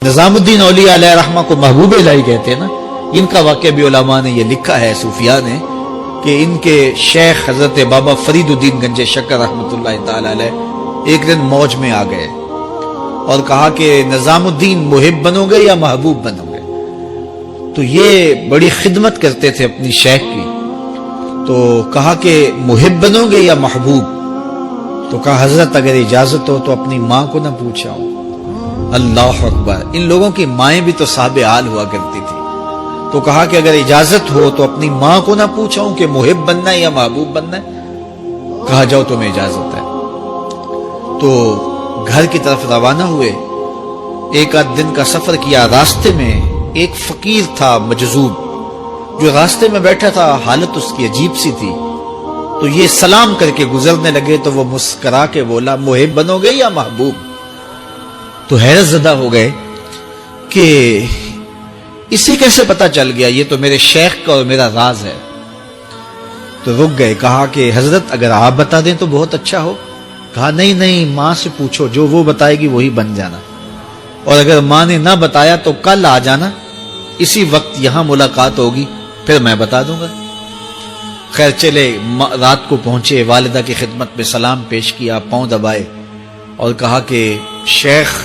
نظام الدین اولیاء علیہ رحمہ کو محبوب الہی کہتے ہیں نا. ان کا واقعہ بھی علماء نے یہ لکھا ہے، صوفیاء نے، کہ ان کے شیخ حضرت بابا فرید الدین گنج شکر رحمۃ اللہ تعالی علیہ ایک دن موج میں آ گئے اور کہا کہ نظام الدین محب بنو گے یا محبوب بنو گے؟ تو یہ بڑی خدمت کرتے تھے اپنی شیخ کی، تو کہا کہ محب بنو گے یا محبوب؟ تو کہا حضرت اگر اجازت ہو تو اپنی ماں کو نہ پوچھاؤں. اللہ اکبر! ان لوگوں کی مائیں بھی تو صاحب حال ہوا کرتی تھی. تو کہا کہ اگر اجازت ہو تو اپنی ماں کو نہ پوچھاؤں کہ محب بننا ہے یا محبوب بننا ہے؟ کہا جاؤ تمہیں اجازت ہے. تو گھر کی طرف روانہ ہوئے. ایک آدھ دن کا سفر کیا. راستے میں ایک فقیر تھا مجذوب، جو راستے میں بیٹھا تھا. حالت اس کی عجیب سی تھی. تو یہ سلام کر کے گزرنے لگے تو وہ مسکرا کے بولا محب بنو گے یا محبوب؟ تو حیرت زدہ ہو گئے کہ اسے کیسے پتا چل گیا، یہ تو میرے شیخ کا اور میرا راز ہے. تو رک گئے. کہا کہ حضرت اگر آپ بتا دیں تو بہت اچھا ہو. کہا نہیں ماں سے پوچھو، جو وہ بتائے گی وہی بن جانا، اور اگر ماں نے نہ بتایا تو کل آ جانا، اسی وقت یہاں ملاقات ہوگی، پھر میں بتا دوں گا. خیر چلے. رات کو پہنچے، والدہ کی خدمت میں سلام پیش کیا، پاؤں دبائے اور کہا کہ شیخ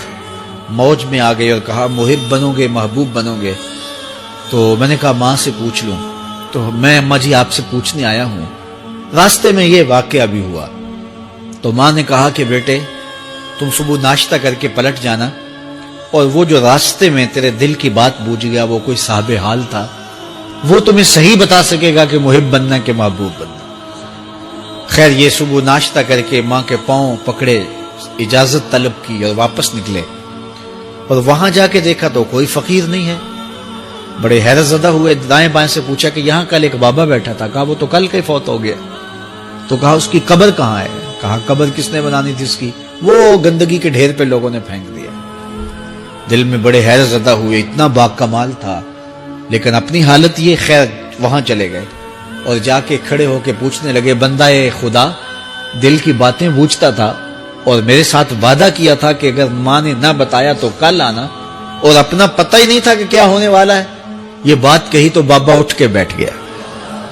موج میں آ گئے اور کہا محب بنو گے محبوب بنو گے؟ تو میں نے کہا ماں سے پوچھ لوں. تو میں اماں جی آپ سے پوچھنے آیا ہوں، راستے میں یہ واقعہ بھی ہوا. تو ماں نے کہا کہ بیٹے تم صبح ناشتہ کر کے پلٹ جانا، اور وہ جو راستے میں تیرے دل کی بات بوجھ گیا وہ کوئی صاحب حال تھا، وہ تمہیں صحیح بتا سکے گا کہ محب بننا کہ محبوب بننا. خیر یہ صبح ناشتہ کر کے ماں کے پاؤں پکڑے، اجازت طلب کی اور واپس نکلے. اور وہاں جا کے دیکھا تو کوئی فقیر نہیں ہے. بڑے حیرت زدہ ہوئے. دائیں بائیں سے پوچھا کہ یہاں کل ایک بابا بیٹھا تھا. کہا وہ تو کل کے فوت ہو گیا. تو کہا اس کی قبر کہاں ہے؟ کہا قبر کس نے بنانی تھی اس کی؟ وہ گندگی کے ڈھیر پہ لوگوں نے پھینک دیا. دل میں بڑے حیرت زدہ ہوئے. اتنا با کمال تھا، لیکن اپنی حالت یہ. خیر وہاں چلے گئے اور جا کے کھڑے ہو کے پوچھنے لگے بندہ خدا دل کی باتیں بوجھتا تھا اور میرے ساتھ وعدہ کیا تھا کہ اگر ماں نے نہ بتایا تو کل آنا، اور اپنا پتہ ہی نہیں تھا کہ کیا ہونے والا ہے. یہ بات کہی تو بابا اٹھ کے بیٹھ گیا.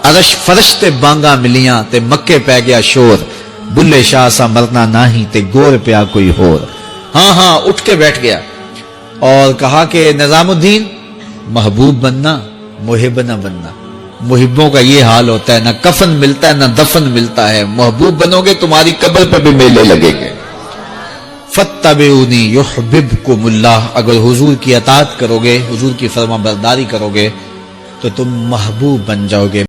عرش فرش تے بانگا ملیاں تے مکے پہ گیا شور، بلے شاہ سا مرنا ناہی تے گور پیا کوئی ہور. ہاں اٹھ کے بیٹھ گیا اور کہا کہ نظام الدین محبوب بننا محب نہ بننا. محبوں کا یہ حال ہوتا ہے، نہ کفن ملتا ہے نہ دفن ملتا ہے. محبوب بنو گے تمہاری قبر پہ بھی میلے لگیں گے. فاتبعونی یحببکم اللہ. اگر حضور کی اطاعت کرو گے، حضور کی فرما برداری کرو گے تو تم محبوب بن جاؤ گے.